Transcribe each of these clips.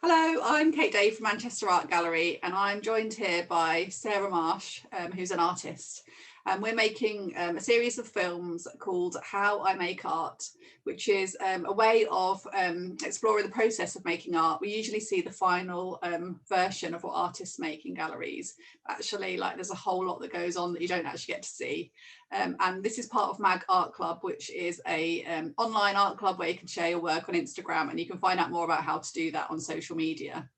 Hello, I'm Kate Day from Manchester Art Gallery, and I'm joined here by Sarah Marsh, who's an artist. And we're making a series of films called How I Make Art, which is a way of exploring the process of making art. We usually see the final version of what artists make in galleries. Actually, like there's a whole lot that goes on that you don't actually get to see. And this is part of Mag Art Club, which is a online art club where you can share your work on Instagram, and you can find out more about how to do that on social media.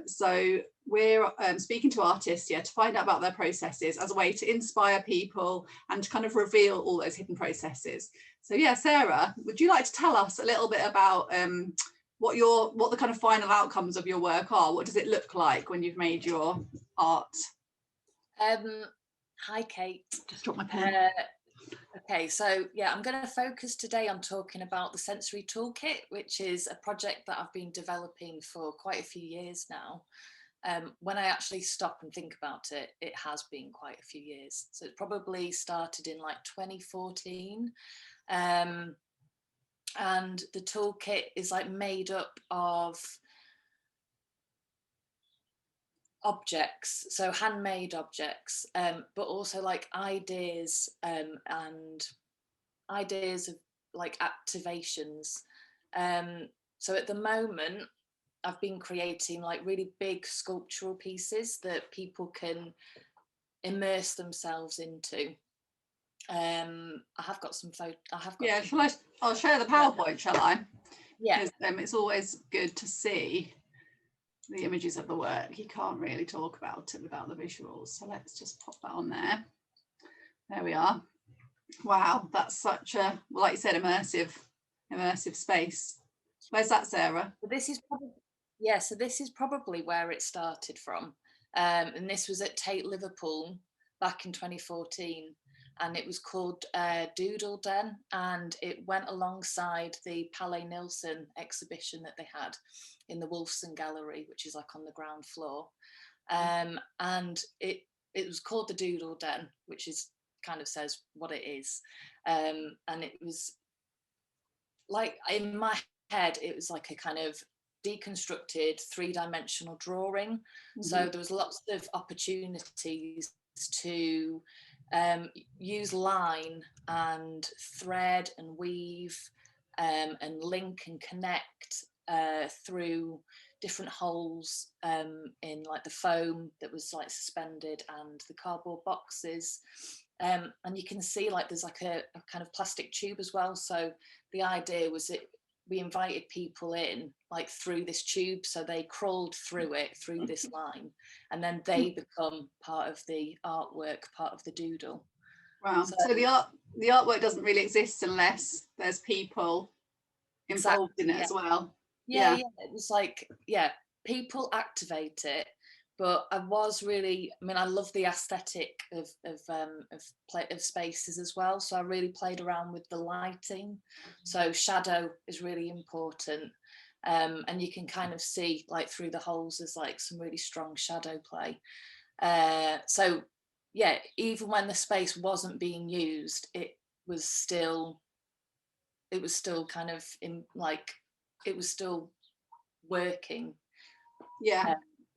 So we're speaking to artists, to find out about their processes as a way to inspire people and to kind of reveal all those hidden processes. So Sarah, would you like to tell us a little bit about what the kind of final outcomes of your work are? What does it look like when you've made your art? Hi, Kate. Just drop my pen. Okay, so I'm going to focus today on talking about the Sensory Toolkit, which is a project that I've been developing for quite a few years now. When I actually stop and think about it, it has been quite a few years. So it probably started in like 2014. And the toolkit is like made up of objects, so handmade objects, but also like ideas and ideas of like activations. So at the moment I've been creating like really big sculptural pieces that people can immerse themselves into. I have got some photos. I'll share the PowerPoint, shall I? Yeah. It's always good to see the images of the work. You can't really talk about it without the visuals. So let's just pop that on there. There we are. Wow, that's such a, like you said, immersive space. Where's that, Sarah? This is probably, so this is probably where it started from. And this was at Tate Liverpool back in 2014. And it was called Doodle Den, and it went alongside the Palais Nilsson exhibition that they had in the Wolfson Gallery, which is like on the ground floor. And it was called the Doodle Den, which is kind of says what it is. And it was like, in my head, it was like a kind of deconstructed three-dimensional drawing. Mm-hmm. So there was lots of opportunities to use line and thread and weave and link and connect through different holes in like the foam that was like suspended and the cardboard boxes. And you can see like there's like a kind of plastic tube as well. So the idea was that we invited people in like through this tube, so they crawled through it, through this line, and then they become part of the artwork, part of the doodle. Wow. So the artwork doesn't really exist unless there's people involved in it as well. Yeah, it was like, people activate it. But I love the aesthetic of spaces as well. So I really played around with the lighting. So shadow is really important. And you can kind of see like through the holes, there's like some really strong shadow play. So even when the space wasn't being used, it was still kind of it was still working.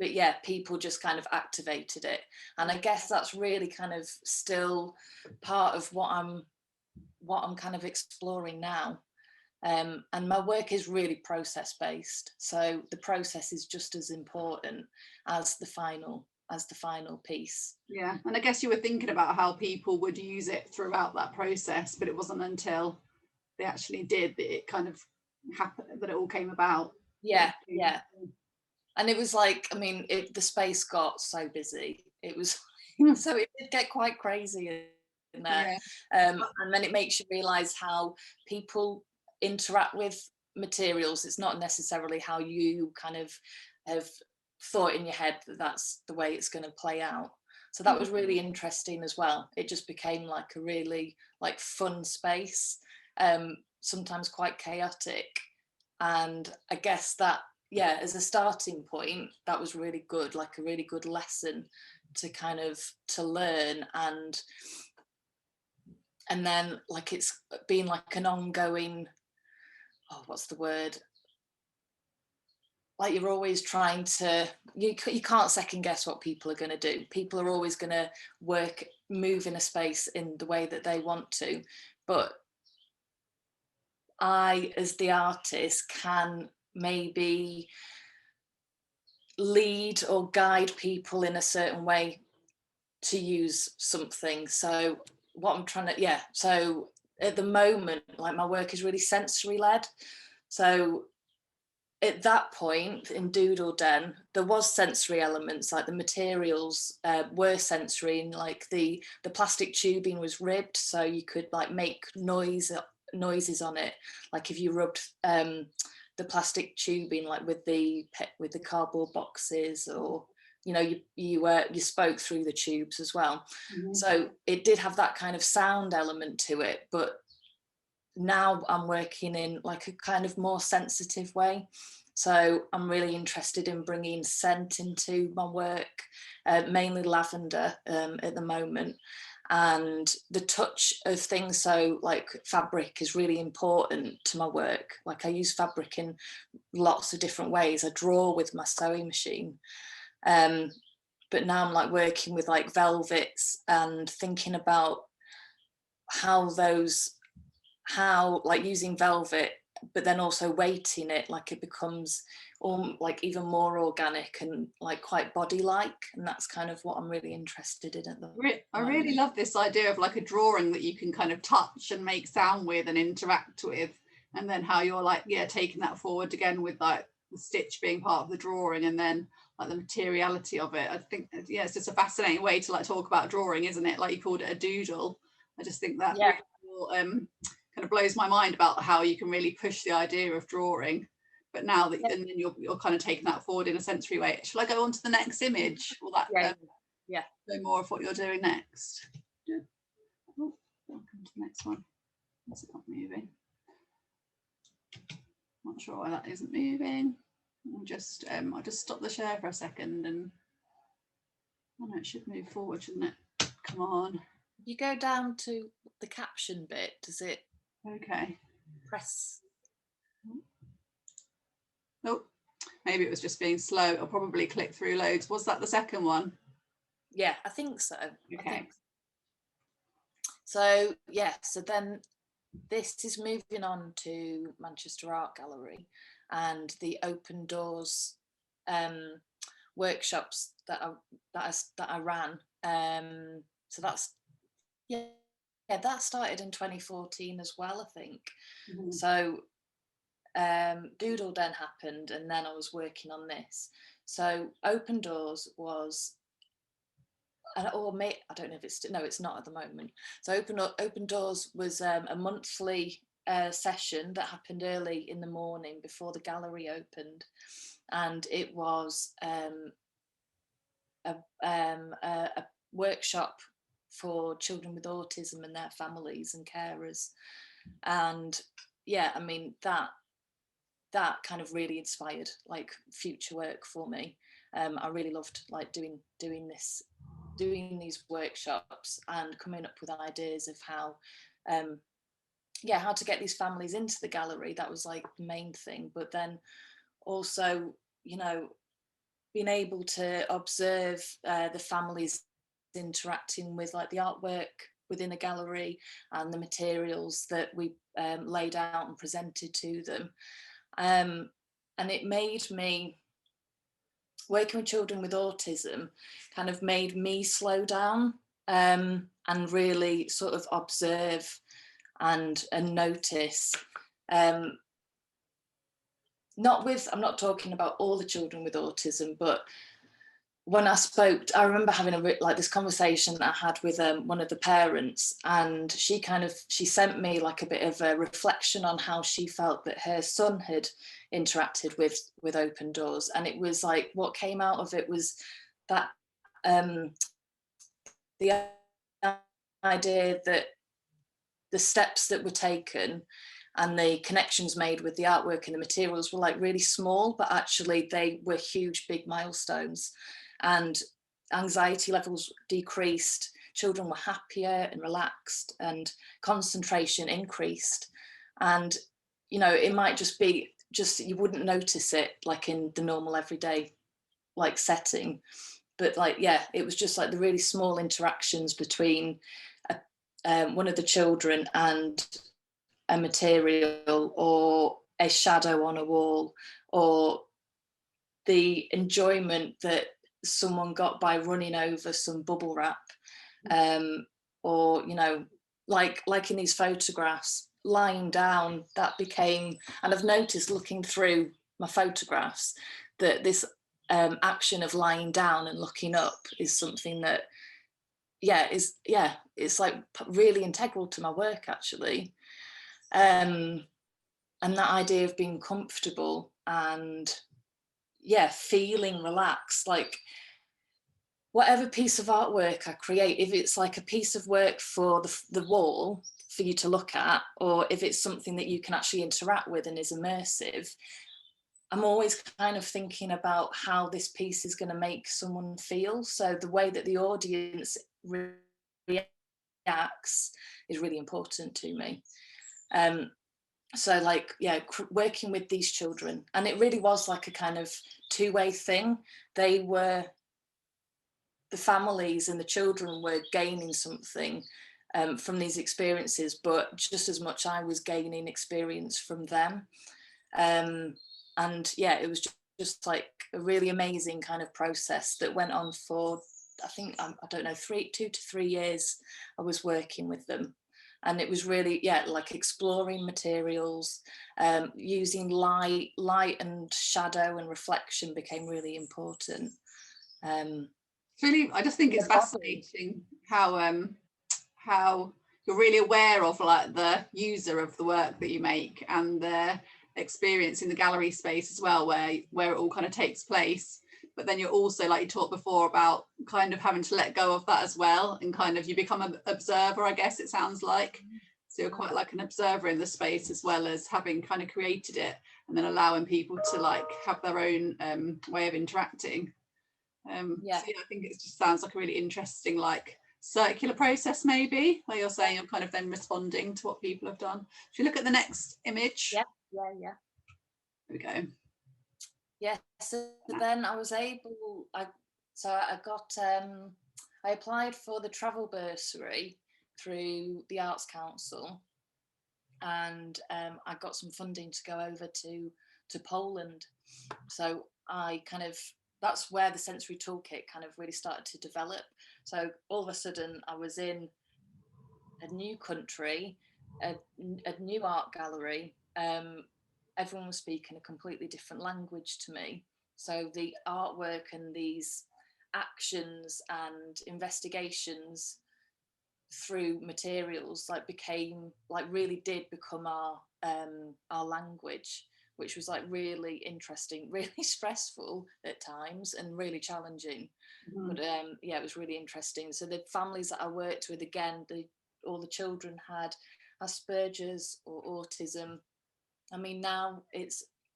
But people just kind of activated it, and I guess that's really kind of still part of what I'm kind of exploring now. And my work is really process based, so the process is just as important as the final piece. Yeah, and I guess you were thinking about how people would use it throughout that process, but it wasn't until they actually did that it kind of happened, that it all came about. Yeah. And it was like, the space got so busy. It was so it did get quite crazy in there. And then it makes you realise how people interact with materials. It's not necessarily how you kind of have thought in your head that that's the way it's going to play out. So that was really interesting as well. It just became like a really like fun space, sometimes quite chaotic. And I guess that, as a starting point, that was really good, like a really good lesson to kind of to learn. And then like it's been like an ongoing, what's the word? like you're always trying to, you can't second guess what people are going to do. People are always going to move in a space in the way that they want to, but I, as the artist, can maybe lead or guide people in a certain way to use something. So what I'm trying to, so at the moment, like my work is really sensory led. So at that point in Doodle Den, there was sensory elements, like the materials were sensory, and like the plastic tubing was ribbed, so you could like make noises on it, like if you rubbed the plastic tubing like with the cardboard boxes, or you know, you spoke through the tubes as well. Mm-hmm. So it did have that kind of sound element to it, but now I'm working in like a kind of more sensitive way. So I'm really interested in bringing scent into my work, mainly lavender at the moment, and the touch of things. So like fabric is really important to my work. Like I use fabric in lots of different ways. I draw with my sewing machine. But now I'm like working with like velvets and thinking about how like using velvet, but then also weighting it, like it becomes like even more organic and like quite body-like, and that's kind of what I'm really interested in at the moment. I really love this idea of like a drawing that you can kind of touch and make sound with and interact with, and then how you're like taking that forward again with like the stitch being part of the drawing, and then like the materiality of it. I think it's just a fascinating way to like talk about drawing, isn't it? Like you called it a doodle. I just think that really kind of blows my mind about how you can really push the idea of drawing, but now that and then you're kind of taking that forward in a sensory way. Shall I go on to the next image? Will that know more of what you're doing next? Oh, welcome to the next one. Is it not moving? Not sure why that isn't moving. I'll just stop the share for a second, and it should move forward, shouldn't it? Come on. You go down to the caption bit, does it? Okay. Press. Oh, maybe it was just being slow. I'll probably click through loads. Was that the second one? Yeah, I think so. Okay. So so then this is moving on to Manchester Art Gallery and the Open Doors workshops that I ran. So that's that started in 2014 as well, I think. Mm-hmm. So Doodle Den happened, and then I was working on this. So Open Doors was, I don't know if it's not at the moment. So Open Doors was a monthly session that happened early in the morning before the gallery opened, and it was a workshop for children with autism and their families and carers. And I mean that kind of really inspired like future work for me. I really loved like doing these workshops and coming up with ideas of how to get these families into the gallery. That was like the main thing, but then also, you know, being able to observe the families interacting with like the artwork within a gallery and the materials that we laid out and presented to them. And it made me, working with children with autism kind of made me slow down and really sort of observe and notice. I'm not talking about all the children with autism, but when I remember having this conversation that I had with one of the parents, and she sent me like a bit of a reflection on how she felt that her son had interacted with Open Doors. And it was like, what came out of it was that the idea that the steps that were taken and the connections made with the artwork and the materials were like really small, but actually they were huge, big milestones. And anxiety levels decreased, children were happier and relaxed, and concentration increased. And, you know, it might just be just, you wouldn't notice it like in the normal everyday like setting. But like, yeah, it was just like the really small interactions between one of the children and a material, or a shadow on a wall, or the enjoyment that someone got by running over some bubble wrap, or, you know, like in these photographs, lying down, that became, and I've noticed looking through my photographs that this action of lying down and looking up is something that, it's like really integral to my work, actually. And that idea of being comfortable and feeling relaxed, like whatever piece of artwork I create, if it's like a piece of work for the wall for you to look at, or if it's something that you can actually interact with and is immersive, I'm always kind of thinking about how this piece is going to make someone feel. So the way that the audience reacts is really important to me. So like, working with these children, and it really was like a kind of two-way thing. The families and the children were gaining something from these experiences, but just as much I was gaining experience from them. And it was just like a really amazing kind of process that went on for, I think, I don't know, 2 to 3 years I was working with them. And it was really, like exploring materials, using light and shadow and reflection became really important. Really, I just think it's fascinating how you're really aware of like the user of the work that you make and their experience in the gallery space as well, where it all kind of takes place. But then you're also, like you talked before about kind of having to let go of that as well, and kind of you become an observer, I guess it sounds like. So you're quite like an observer in the space, as well as having kind of created it and then allowing people to like have their own way of interacting. So I think it just sounds like a really interesting like circular process, maybe, where you're saying you're kind of then responding to what people have done. If you look at the next image. There we go. So then I was able, I applied for the travel bursary through the Arts Council, and I got some funding to go over to Poland. So that's where the Sensory Toolkit kind of really started to develop. So all of a sudden I was in a new country, a new art gallery. Everyone was speaking a completely different language to me. So the artwork and these actions and investigations through materials really did become our language, which was like really interesting, really stressful at times and really challenging. But it was really interesting. So the families that I worked with, again, all the children had Asperger's or autism. I mean, now you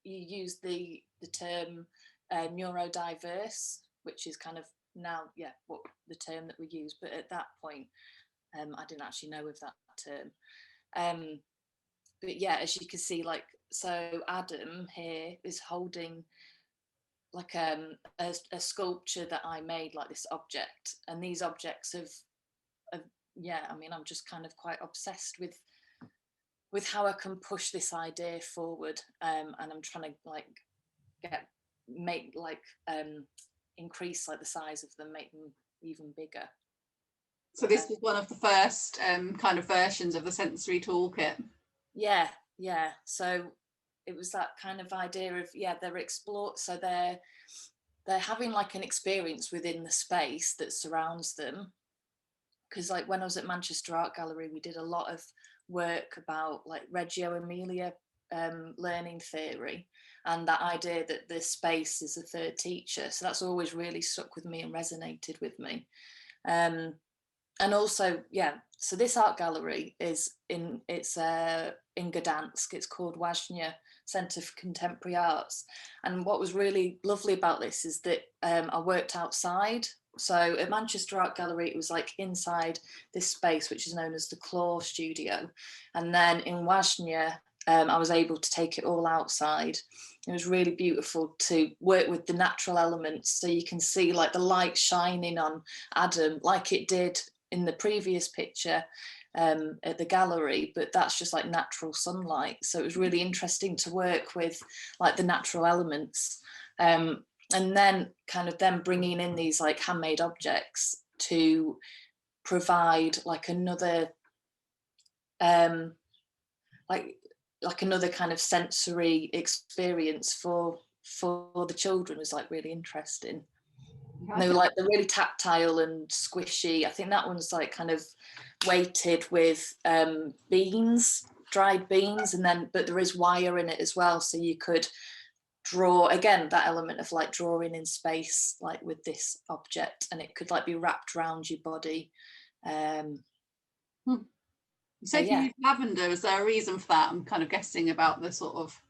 use the term neurodiverse, which is kind of now, what the term that we use. But at that point, I didn't actually know of that term. But as you can see, like, so Adam here is holding like a sculpture that I made, like this object, and these objects I mean, I'm just kind of quite obsessed with how I can push this idea forward, and I'm trying to increase like the size of them, make them even bigger. So this was one of the first kind of versions of the Sensory Toolkit. So it was that kind of idea of they're having like an experience within the space that surrounds them. Because like when I was at Manchester Art Gallery, we did a lot of work about like Reggio Emilia learning theory, and that idea that the space is a third teacher. So that's always really stuck with me and resonated with me. And also, so this art gallery is in Gdansk. It's called Ważnia Centre for Contemporary Arts. And what was really lovely about this is that I worked outside. So at Manchester Art Gallery, it was like inside this space, which is known as the Claw Studio. And then in Ważnia, I was able to take it all outside. It was really beautiful to work with the natural elements, so you can see like the light shining on Adam like it did in the previous picture at the gallery, but that's just like natural sunlight. So it was really interesting to work with like the natural elements, and then kind of them bringing in these like handmade objects to provide like another like another kind of sensory experience for the children was like really interesting. And they were like, they're really tactile and squishy. I think that one's like kind of weighted with beans, dried beans, and then but there is wire in it as well, so you could draw again that element of like drawing in space like with this object, and it could like be wrapped around your body. You said you use lavender. Is there a reason for that? I'm kind of guessing about the sort of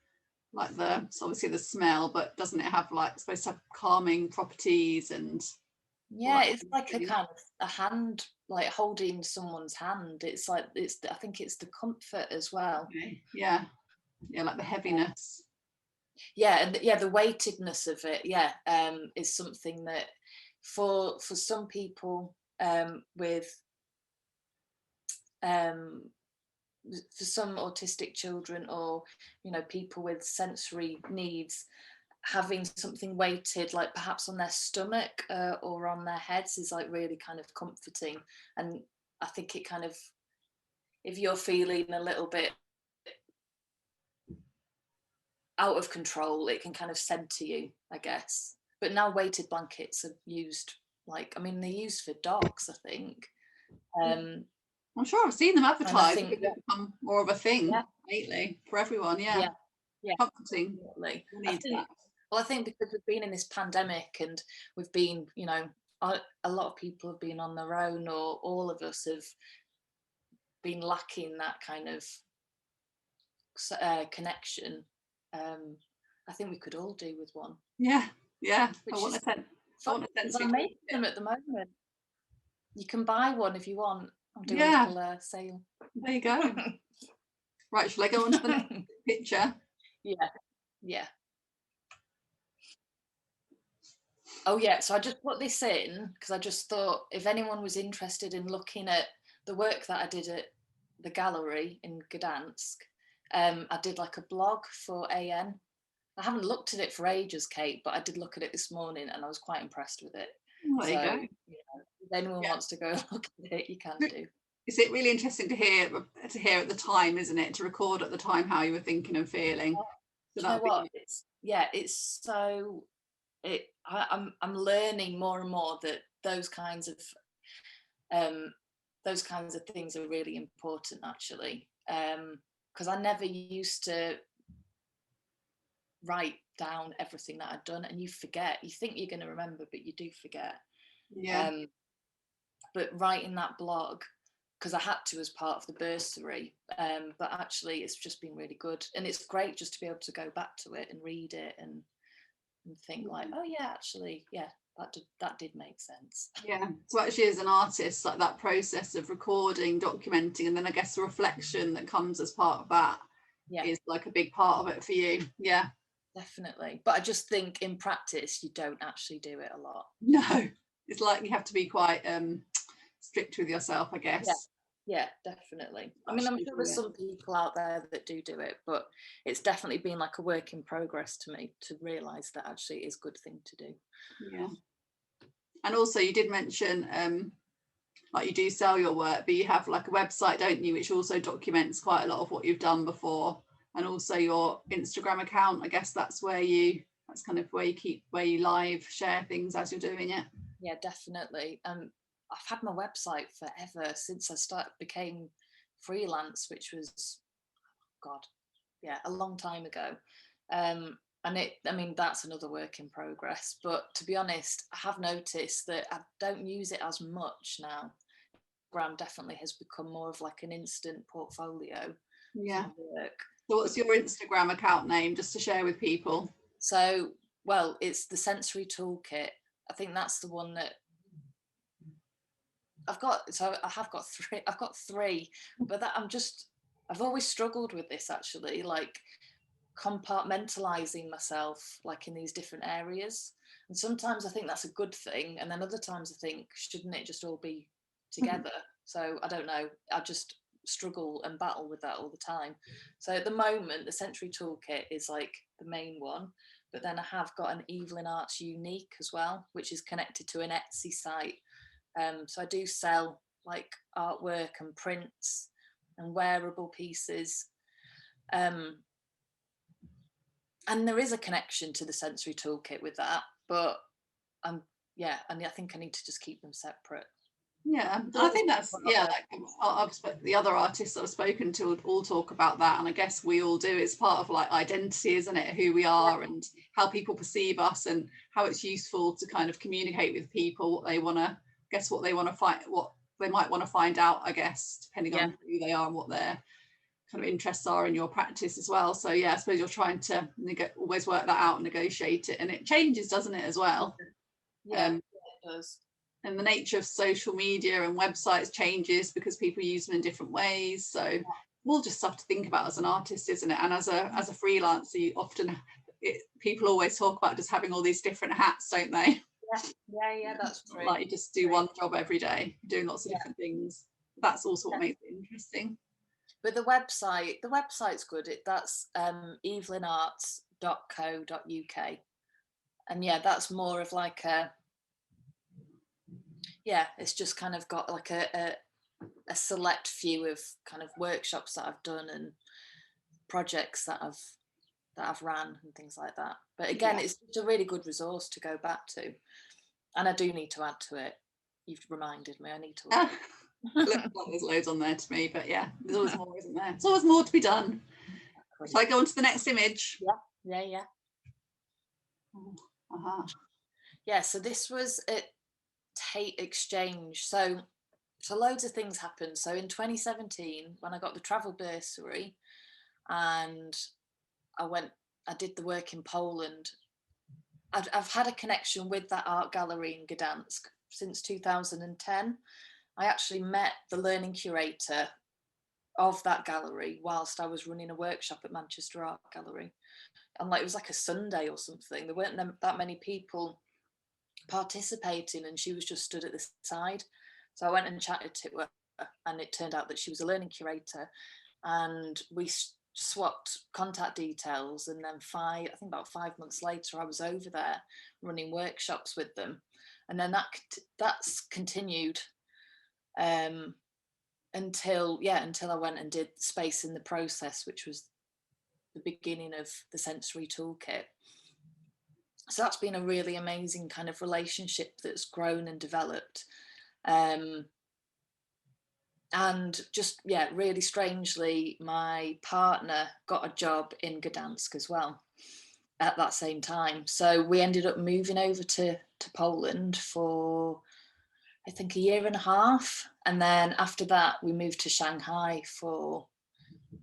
like so obviously the smell, but doesn't it have like supposed to have calming properties? And yeah, it's like a kind of a hand, like holding someone's hand. It's like I think it's the comfort as well. Okay. Yeah, like the heaviness. Yeah, and yeah, the weightedness of it. Yeah, is something that for some people with for some autistic children, or people with sensory needs, having something weighted like perhaps on their stomach or on their heads is like really kind of comforting. And I think it kind of, if you're feeling a little bit out of control, it can kind of center you, I guess. But now weighted blankets are used, like, I mean, they're used for dogs, I think. I'm sure I've seen them advertised. They've become more of a thing lately for everyone. Yeah. Comforting. Well, I think because we've been in this pandemic and we've been, a lot of people have been on their own, or all of us have been lacking that kind of connection. I think we could all do with one. Yeah. I want I'm making them at the moment. You can buy one if you want. I'm doing a little sale. There you go. Right, shall I go on to the next picture? Yeah. Oh yeah, so I just put this in because I just thought if anyone was interested in looking at the work that I did at the gallery in Gdansk, I did like a blog for AN. I haven't looked at it for ages, Kate, but I did look at it this morning and I was quite impressed with it. There you go. If anyone wants to go look at it, you can do. Is it really interesting to hear at the time, isn't it? To record at the time how you were thinking and feeling. So you know what? It's so. I'm learning more and more that those kinds of things are really important, actually, because I never used to write down everything that I'd done, and you forget. You think you're going to remember, but you do forget. But writing that blog, because I had to as part of the bursary, but actually it's just been really good, and it's great just to be able to go back to it and read it and think like, oh yeah, actually, yeah, that did make sense. Yeah, so actually as an artist, like that process of recording, documenting, and then I guess the reflection that comes as part of that is like a big part of it for you. Yeah, definitely. But I just think in practice you don't actually do it a lot. No, it's like you have to be quite strict with yourself, I guess. Yeah, definitely. I mean, I'm sure there's some people out there that do it, but it's definitely been like a work in progress to me to realise that actually it is a good thing to do. Yeah. And also you did mention like you do sell your work, but you have like a website, don't you, which also documents quite a lot of what you've done before, and also your Instagram account. I guess that's kind of where you live share things as you're doing it. Yeah, definitely. I've had my website forever since I became freelance, which was, a long time ago. And that's another work in progress. But to be honest, I have noticed that I don't use it as much now. Instagram definitely has become more of like an instant portfolio. Yeah. Work. So what's your Instagram account name, just to share with people? So, well, it's the Sensory Toolkit. I think that's the one that I have got three, but that I'm just I've always struggled with this, actually, like compartmentalizing myself like in these different areas. And sometimes I think that's a good thing, and then other times I think, shouldn't it just all be together? So I don't know, I just struggle and battle with that all the time. So at the moment, the Sensory Toolkit is like the main one, but then I have got an Evelyn Arts Unique as well, which is connected to an Etsy site. So I do sell like artwork and prints and wearable pieces. And there is a connection to the Sensory Toolkit with that, but yeah, and I think I need to just keep them separate. Yeah, I think that's, yeah, like the other artists I've spoken to all talk about that, and I guess we all do. It's part of like identity, isn't it? Who we are and how people perceive us, and how it's useful to kind of communicate with people what they want to, guess what they want to find, what they might want to find out, I guess, depending on who they are and what their kind of interests are in your practice as well. So yeah, I suppose you're trying to always work that out and negotiate it, and it changes, doesn't it, as well? Yeah, it does. And the nature of social media and websites changes because people use them in different ways. So we'll just have to think about as an artist, isn't it? And as a freelancer, you often, people always talk about just having all these different hats, don't they? Yeah, that's true. Like you just do one job every day, doing lots of different things. That's also what makes it interesting. But the website's good. That's evelynarts.co.uk. And yeah, that's more of like it's just kind of got like a select few of kind of workshops that I've done and projects that I've ran and things like that. But again, it's a really good resource to go back to, and I do need to add to it. You've reminded me, I need to. Looks like there's loads on there to me, but yeah, there's always more, isn't there? There's always more to be done. Shall I go on to the next image? Yeah. Yeah, so this was at Tate Exchange. So loads of things happened. So in 2017, when I got the travel bursary and I did the work in Poland, I've had a connection with that art gallery in Gdansk since 2010. I actually met the learning curator of that gallery whilst I was running a workshop at Manchester Art Gallery. And like, it was like a Sunday or something. There weren't that many people participating, and she was just stood at the side. So I went and chatted to her, and it turned out that she was a learning curator, and we swapped contact details. And then about 5 months later, I was over there running workshops with them, and then that's continued until I went and did Space in the Process, which was the beginning of the Sensory Toolkit. So that's been a really amazing kind of relationship that's grown and developed. And just, really strangely, my partner got a job in Gdansk as well at that same time. So we ended up moving over to Poland for, I think, a year and a half. And then after that, we moved to Shanghai for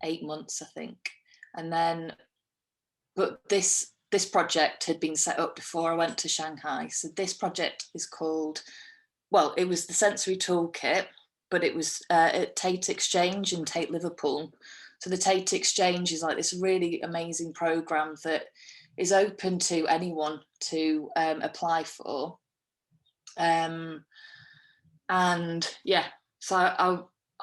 8 months, I think. And then, but this project had been set up before I went to Shanghai. So this project is called, it was the Sensory Toolkit, but it was at Tate Exchange in Tate, Liverpool. So the Tate Exchange is like this really amazing program that is open to anyone to apply for. So I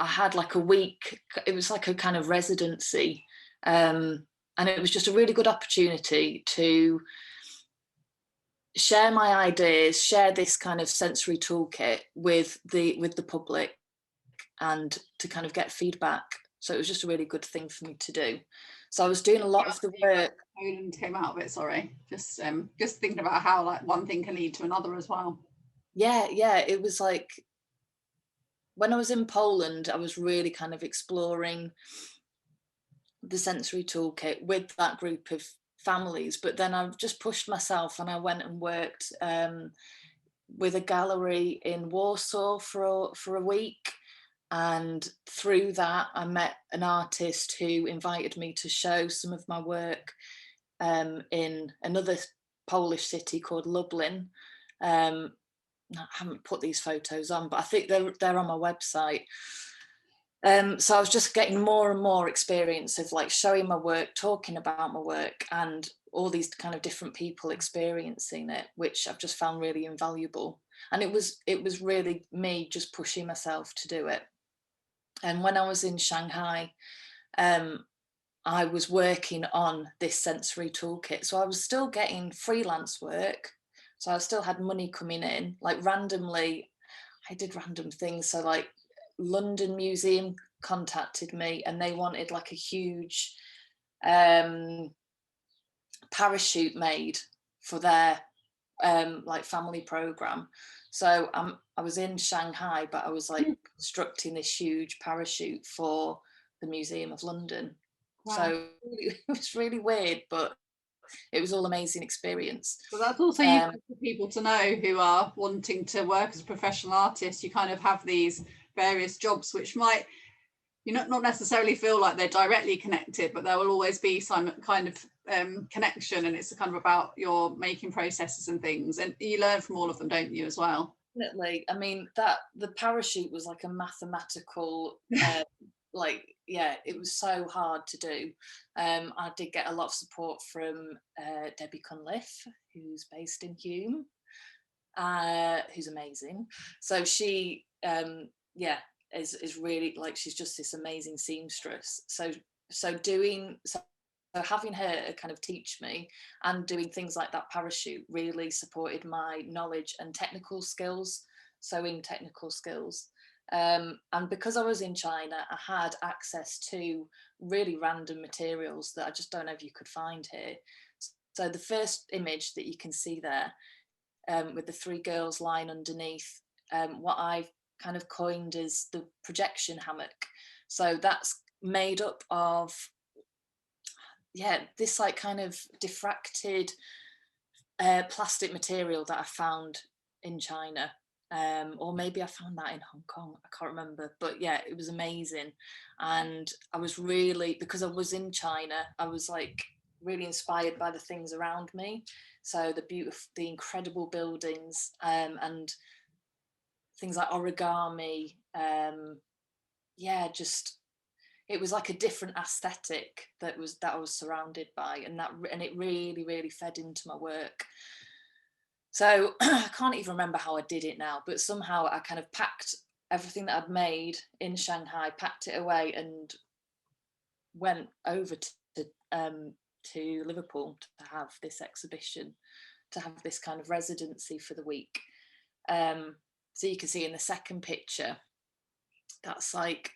had like a week. It was like a kind of residency, and it was just a really good opportunity to share my ideas, share this kind of sensory toolkit with the public, and to kind of get feedback. So it was just a really good thing for me to do. So I was doing a lot of the work. Poland came out of it, sorry. Just thinking about how like one thing can lead to another as well. Yeah, it was like, when I was in Poland, I was really kind of exploring the sensory toolkit with that group of families, but then I've just pushed myself and I went and worked with a gallery in Warsaw for a week. And through that, I met an artist who invited me to show some of my work in another Polish city called Lublin. I haven't put these photos on, but I think they're on my website. So I was just getting more and more experience of like showing my work, talking about my work, and all these kind of different people experiencing it, which I've just found really invaluable. And it was really me just pushing myself to do it. And when I was in Shanghai, I was working on this sensory toolkit. So I was still getting freelance work. So I still had money coming in, like randomly. I did random things. So like London Museum contacted me and they wanted like a huge parachute made for their like family program. So I was in Shanghai, but I was like constructing this huge parachute for the Museum of London. Wow. So it was really weird, but it was all amazing experience. But that's also useful for people to know who are wanting to work as a professional artist. You kind of have these various jobs which might not necessarily feel like they're directly connected, but there will always be some kind of connection, and it's kind of about your making processes and things, and you learn from all of them, don't you, as well? Definitely. I mean, that the parachute was like a mathematical like, yeah, it was so hard to do. I did get a lot of support from Debbie Cunliffe, who's based in Hume, who's amazing. So she is really like, she's just this amazing seamstress. So having her kind of teach me and doing things like that parachute really supported my knowledge and technical skills, sewing technical skills. And because I was in China, I had access to really random materials that I just don't know if you could find here. So the first image that you can see there, with the three girls lying underneath, what I've kind of coined as the projection hammock. So that's made up of this like kind of diffracted plastic material that I found in China, or maybe I found that in Hong Kong, I can't remember, but yeah, it was amazing. And I was really, because I was in China, I was like really inspired by the things around me. So the incredible buildings, and things like origami, just it was like a different aesthetic that I was surrounded by, and it really, really fed into my work. So I can't even remember how I did it now, but somehow I kind of packed everything that I'd made in Shanghai, packed it away, and went over to Liverpool to have this exhibition, to have this kind of residency for the week. So you can see in the second picture, that's like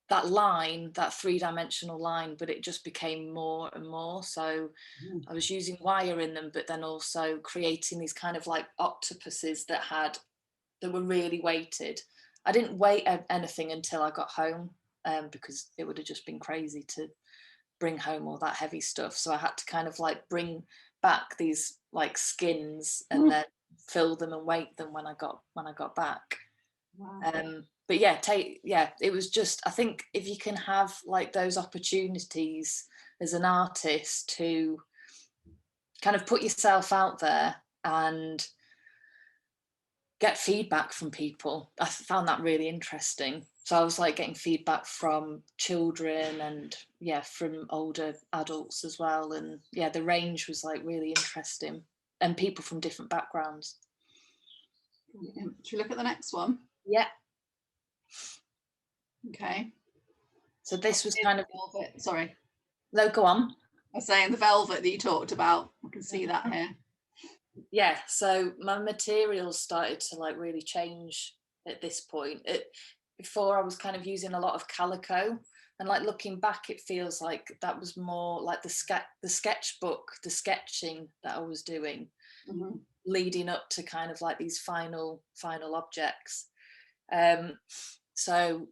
that line, that three-dimensional line, but it just became more and more. So I was using wire in them, but then also creating these kind of like octopuses that were really weighted. I didn't weight anything until I got home, because it would have just been crazy to bring home all that heavy stuff. So I had to kind of like bring back these like skins and then fill them and weight them when I got back. Wow. But it was just, I think if you can have like those opportunities as an artist to kind of put yourself out there and get feedback from people, I found that really interesting. So I was like getting feedback from children and from older adults as well. And the range was like really interesting, and people from different backgrounds. Should we look at the next one? Yeah. Okay. So this was kind of velvet. Sorry. No, go on. I was saying the velvet that you talked about. I can see that here. Yeah. So my materials started to like really change at this point. Before I was kind of using a lot of calico, and like looking back, it feels like that was more like the sketchbook, the sketching that I was doing, leading up to kind of like these final objects. So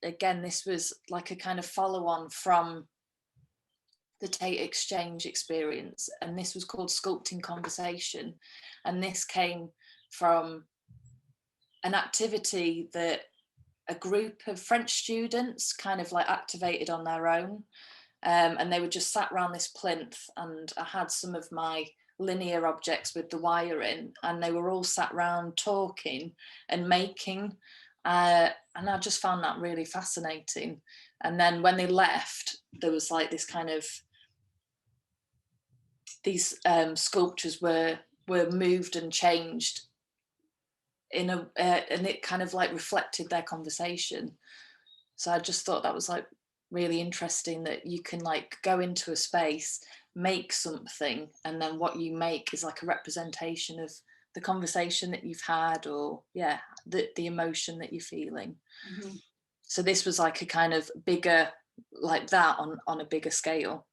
again, this was like a kind of follow on from the Tate Exchange experience, and this was called Sculpting Conversation, and this came from an activity that a group of French students kind of like activated on their own, and they were just sat around this plinth, and I had some of my linear objects with the wire in, and they were all sat around talking and making And I just found that really fascinating. And then when they left, there was like this kind of, these sculptures were moved and changed in a and it kind of like reflected their conversation. So I just thought that was like really interesting, that you can like go into a space, make something, and then what you make is like a representation of the conversation that you've had, or yeah, the emotion that you're feeling. Mm-hmm. So this was like a kind of bigger, like that on a bigger scale.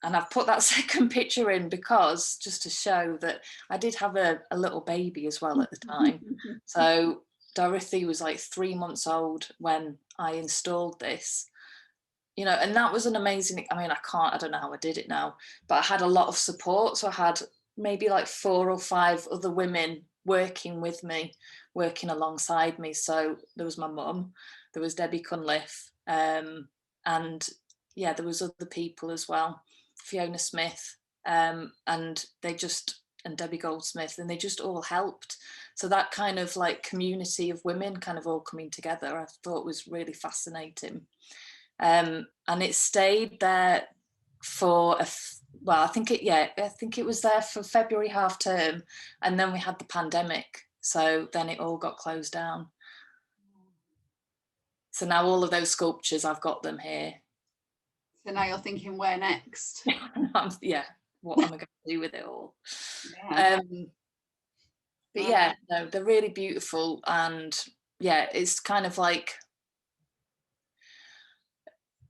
And I've put that second picture in because just to show that I did have a little baby as well at the time. So Dorothy was like 3 months old when I installed this, you know, and that was an amazing, I mean, I don't know how I did it now, but I had a lot of support. So I had maybe like 4 or 5 other women working with me, working alongside me. So there was my mum, there was Debbie Cunliffe, and yeah, there was other people as well, Fiona Smith, and Debbie Goldsmith, and they just all helped. So that kind of like community of women kind of all coming together, I thought was really fascinating. And it stayed there for I think it was there for February half term, and then we had the pandemic, so then it all got closed down. So now all of those sculptures, I've got them here. So now you're thinking, where next? Yeah, what am I going to do with it all? Yeah. But yeah, no, they're really beautiful, and yeah, it's kind of like,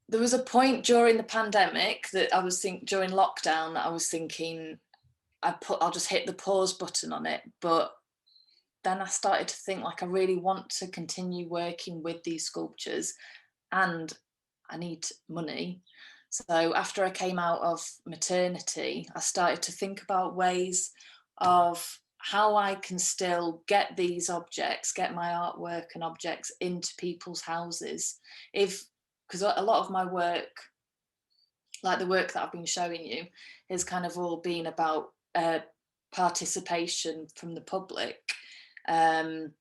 there was a point during the pandemic that I was during lockdown, that I was thinking, I'll just hit the pause button on it. But then I started to think, like, I really want to continue working with these sculptures, and I need money. So after I came out of maternity, I started to think about ways of how I can still get these objects, get my artwork and objects into people's houses. Because a lot of my work, like the work that I've been showing you, has kind of all been about participation from the public. But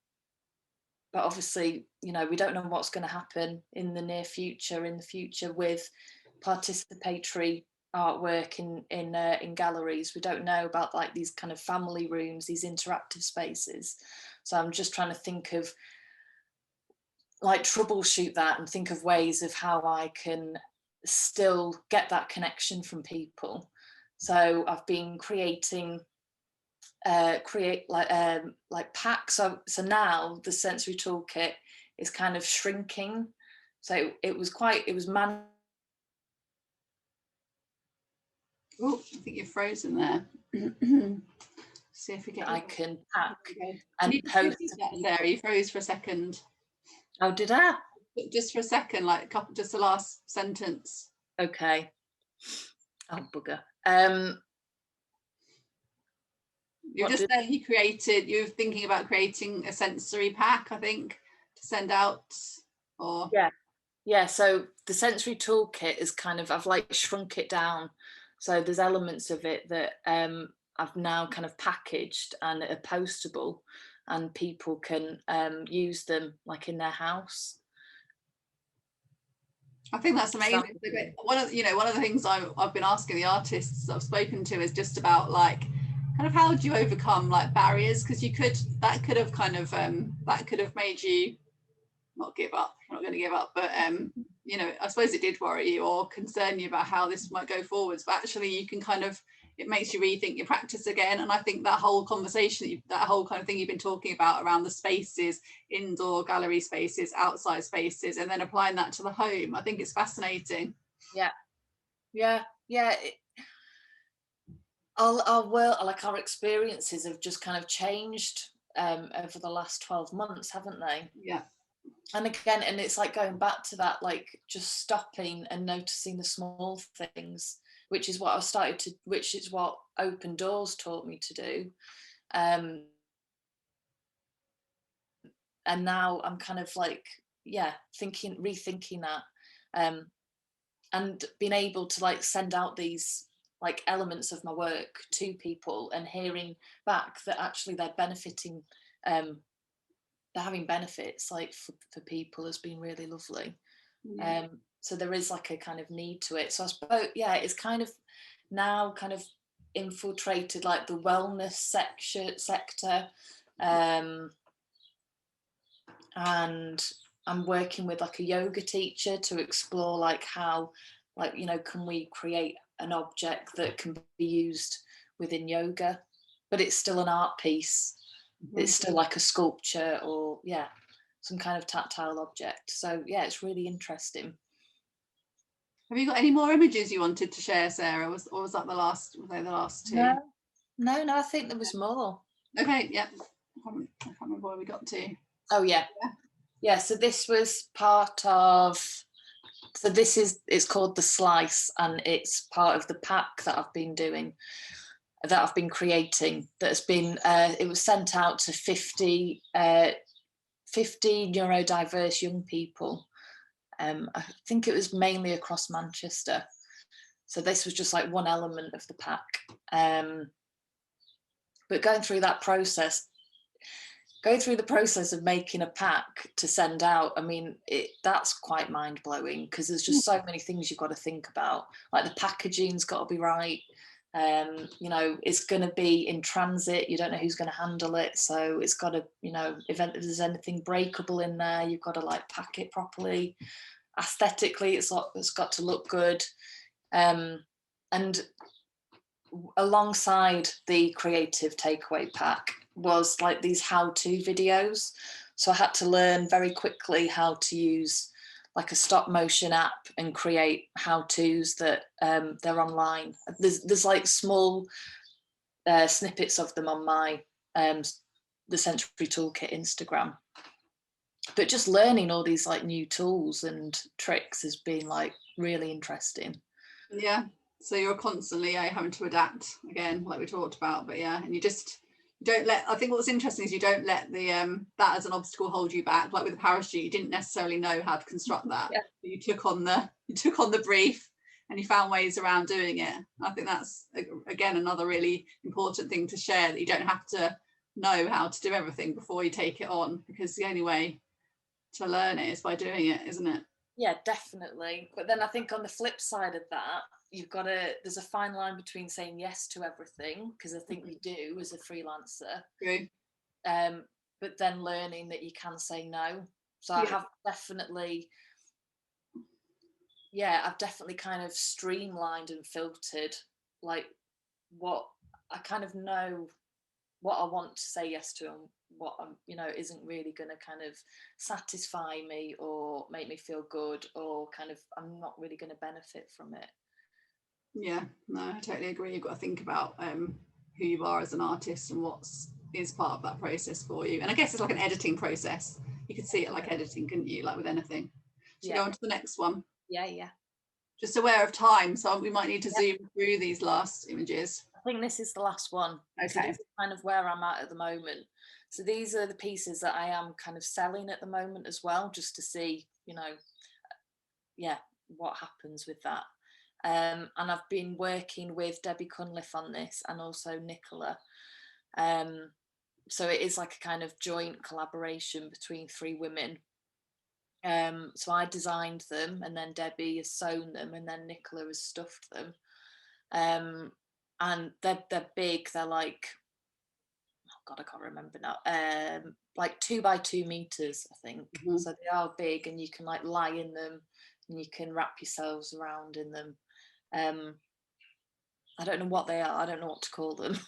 obviously, you know, we don't know what's going to happen in the future with participatory artwork in galleries. We don't know about like these kind of family rooms, these interactive spaces. So I'm just trying to think of, like, troubleshoot that and think of ways of how I can still get that connection from people. So I've been creating like packs. So now the Sensory Toolkit is kind of shrinking. So it was Oh, I think you're frozen there. See if we get. I can pack and and post. Sarah, you froze for a second. Oh, did I? Just for a second, like just the last sentence. Okay. Oh, bugger. You're just saying you were thinking about creating a sensory pack, I think, to send out, or yeah. So the Sensory Toolkit is kind of, I've like shrunk it down. So there's elements of it that I've now kind of packaged and are postable, and people can use them like in their house. I think that's amazing. One of the things I've been asking the artists I've spoken to is just about, like, kind of how do you overcome like barriers, because that could have made you not give up. You're not going to give up, but you know, I suppose it did worry you or concern you about how this might go forwards, but actually you can it makes you rethink your practice again. And I think that whole conversation, that whole kind of thing you've been talking about around the spaces, indoor gallery spaces, outside spaces, and then applying that to the home, I think it's fascinating. Yeah. Our experiences have just kind of changed over the last 12 months, haven't they? Yeah. And again, and it's like going back to that, like just stopping and noticing the small things, which is what Open Doors taught me to do. And now I'm kind of like, rethinking that, and being able to like send out these like elements of my work to people and hearing back that actually they're benefiting they're having benefits like for people has been really lovely. Yeah. So there is like a kind of need to it. So I suppose, yeah, it's kind of now kind of infiltrated like the wellness sector. And I'm working with like a yoga teacher to explore like how, like, you know, can we create an object that can be used within yoga, but it's still an art piece. It's still like a sculpture or, yeah, some kind of tactile object. So yeah, it's really interesting. Have you got any more images you wanted to share, Sarah? Or was that the last? Were they the last two? No, I think there was more. Okay, yeah. I can't remember where we got to. Oh yeah. So this was part of. So it's called the Slice, and it's part of the pack that I've been doing, that I've been creating. That's been it was sent out to 50 neurodiverse young people. I think it was mainly across Manchester. So this was just like one element of the pack. But going through the process of making a pack to send out, I mean, that's quite mind-blowing, because there's just so many things you've got to think about. Like the packaging's got to be right. You know, it's going to be in transit. You don't know who's going to handle it. So it's got to, you know, if there's anything breakable in there, you've got to like pack it properly. Aesthetically, it's got to look good. And alongside the creative takeaway pack was like these how-to videos. So I had to learn very quickly how to use like a stop motion app and create how-tos that they're online. There's like small snippets of them on my the Sensory Toolkit Instagram. But just learning all these like new tools and tricks has been like really interesting. Yeah. So you're constantly having to adapt again, like we talked about. But yeah, and you don't let, I think what's interesting is you don't let the that as an obstacle hold you back. Like with the parachute, you didn't necessarily know how to construct that. Yeah. But you took on the brief, and you found ways around doing it. I think that's again another really important thing to share, that you don't have to know how to do everything before you take it on, because the only way to learn it is by doing it, isn't it? Yeah, definitely. But then I think on the flip side of that, there's a fine line between saying yes to everything, because I think you do as a freelancer. True. But then learning that you can say no. So I have definitely, I've definitely kind of streamlined and filtered like what I kind of know what I want to say yes to, and what I'm, you know, isn't really going to kind of satisfy me or make me feel good, or kind of I'm not really going to benefit from it. Yeah, no, I totally agree. You've got to think about who you are as an artist and what is part of that process for you. And I guess it's like an editing process. You could see it like editing, couldn't you? Like with anything. Should we go on to the next one? Yeah. Just aware of time, so we might need to zoom through these last images. I think this is the last one. Okay. So this is kind of where I'm at the moment. So these are the pieces that I am kind of selling at the moment as well, just to see, you know, what happens with that. And I've been working with Debbie Cunliffe on this, and also Nicola. So it is like a kind of joint collaboration between 3 women. So I designed them, and then Debbie has sewn them, and then Nicola has stuffed them. And they're big. They're like, oh God, I can't remember now. Like 2 by 2 meters, I think. Mm-hmm. So they are big, and you can like lie in them, and you can wrap yourselves around in them. I don't know what they are. I don't know what to call them.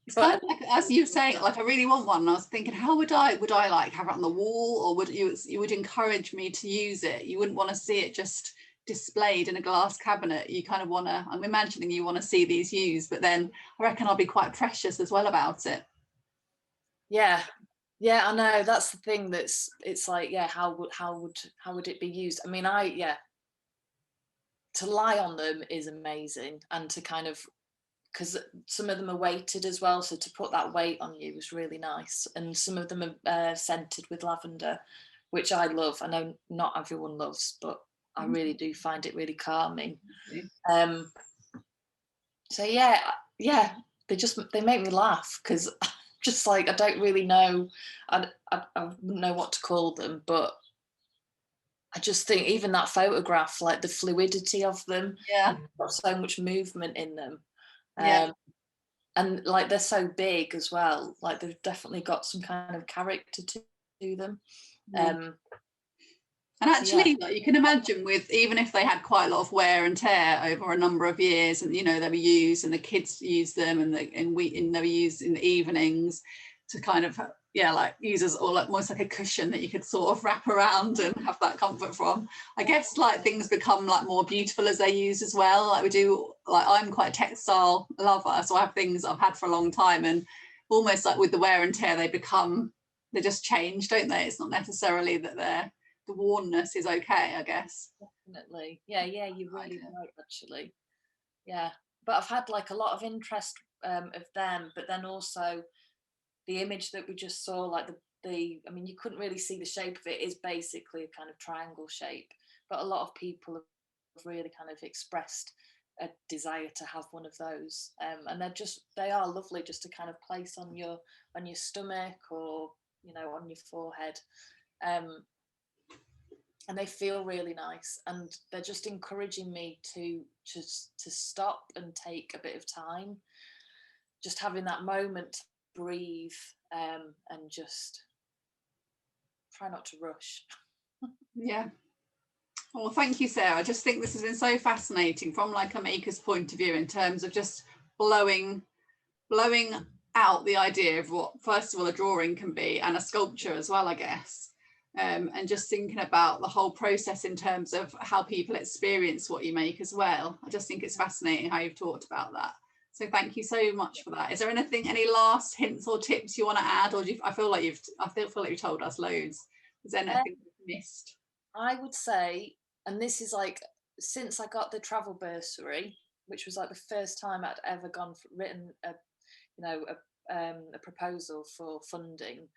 It's kind of like, as you say, like I really want one. And I was thinking, how would I like have it on the wall, or would you would encourage me to use it? You wouldn't want to see it just displayed in a glass cabinet. You kind of want to, I'm imagining you want to see these used, but then I reckon I'll be quite precious as well about it. Yeah, I know, that's the thing. It's like, how would it be used? I mean, to lie on them is amazing, and to kind of, because some of them are weighted as well, so to put that weight on you is really nice. And some of them are scented with lavender, which I love. I know not everyone loves, but I really do find it really calming. So they make me laugh, because just like, I don't really know, I wouldn't know what to call them, but I just think even that photograph, like the fluidity of them, Yeah. and got so much movement in them. Yeah. And like they're so big as well, like they've definitely got some kind of character to them. And So yeah, actually, like, you can imagine with, even if they had quite a lot of wear and tear over a number of years, and you know they were used, and the kids used them, and they were used in the evenings to kind of, yeah, like use as almost like a cushion that you could sort of wrap around and have that comfort from. I guess like things become like more beautiful as they're used as well. Like we do, like I'm quite a textile lover, so I have things I've had for a long time, and almost like with the wear and tear, they just change, don't they? It's not necessarily that the wornness is okay, I guess. definitely. Yeah, you're really right, actually. Yeah, but I've had like a lot of interest of them, but then also the image that we just saw, like I mean, you couldn't really see the shape of it, is basically a kind of triangle shape, but a lot of people have really kind of expressed a desire to have one of those, and they are lovely just to kind of place on your stomach, or you know, on your forehead. And they feel really nice, and they're just encouraging me to stop and take a bit of time, just having that moment to breathe, and just try not to rush. Yeah. Well, thank you, Sarah. I just think this has been so fascinating from like a maker's point of view, in terms of just blowing out the idea of what, first of all, a drawing can be, and a sculpture as well, I guess. And just thinking about the whole process in terms of how people experience what you make as well. I just think it's fascinating how you've talked about that. So thank you so much for that. Is there any last hints or tips you want to add, or I feel like you've told us loads. Is there anything we've missed? I would say, and this is like, since I got the travel bursary, which was like the first time I'd ever written a proposal for funding,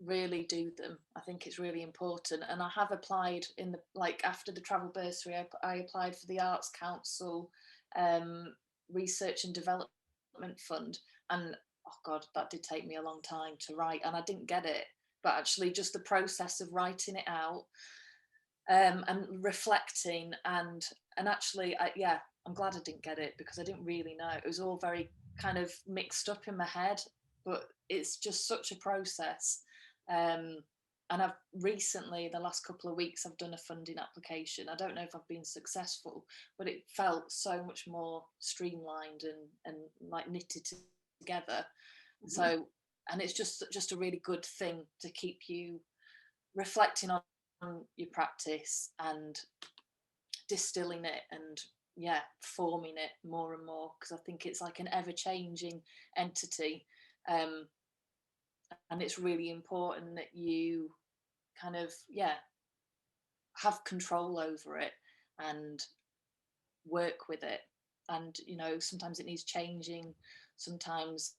really do them. I think it's really important, and I have applied after the travel bursary, I applied for the Arts Council Research and Development Fund, and oh god, that did take me a long time to write, and I didn't get it, but actually just the process of writing it out, and reflecting, and actually I'm glad I didn't get it, because I didn't really know. It was all very kind of mixed up in my head, but it's just such a process. And I've recently, the last couple of weeks, I've done a funding application. I don't know if I've been successful, but it felt so much more streamlined and like knitted together. Mm-hmm. So, and it's just a really good thing to keep you reflecting on your practice and distilling it and forming it more and more, because I think it's like an ever-changing entity. And it's really important that you kind of have control over it and work with it. And you know, sometimes it needs changing, sometimes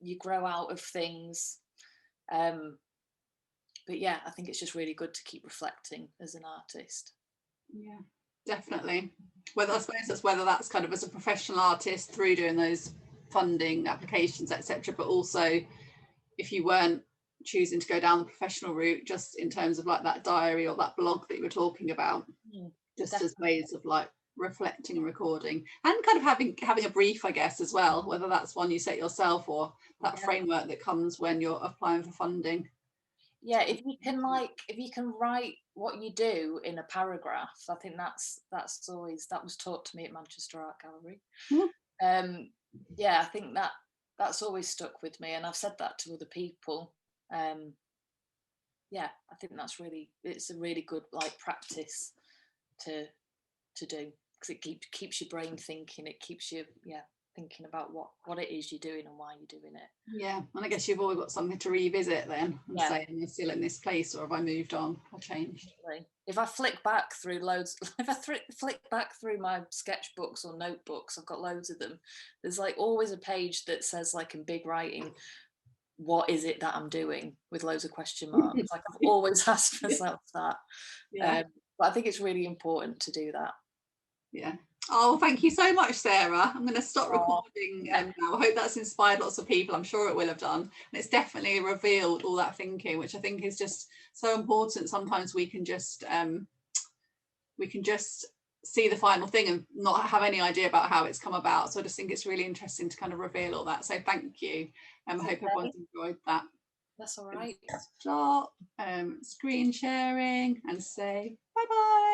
you grow out of things, but yeah, I think it's just really good to keep reflecting as an artist. Yeah, definitely. I suppose that's whether that's kind of as a professional artist through doing those funding applications, etc., but also if you weren't choosing to go down the professional route, just in terms of like that diary or that blog that you were talking about, just definitely. As ways of like reflecting and recording, and kind of having a brief, I guess, as well, whether that's one you set yourself or that framework that comes when you're applying for funding. Yeah, if you can write what you do in a paragraph, I think that was taught to me at Manchester Art Gallery. Mm-hmm. I think that's always stuck with me, and I've said that to other people. I think it's a really good like practice to do, because it keeps your brain thinking. It keeps you thinking about what it is you're doing and why you're doing it. Yeah, and I guess you've always got something to revisit then, and say, am I still in this place, or have I moved on or changed? If I flick back through flick back through my sketchbooks or notebooks, I've got loads of them, there's like always a page that says, like in big writing, what is it that I'm doing, with loads of question marks. Like I've always asked myself that. But I think it's really important to do that. Yeah, Oh, thank you so much, Sarah. I'm going to stop Oh, recording now. I hope that's inspired lots of people. I'm sure it will have done. And it's definitely revealed all that thinking, which I think is just so important. Sometimes we can just see the final thing and not have any idea about how it's come about. So I just think it's really interesting to kind of reveal all that. So thank you. I hope everyone's enjoyed that. That's all right. Stop screen sharing and say bye bye.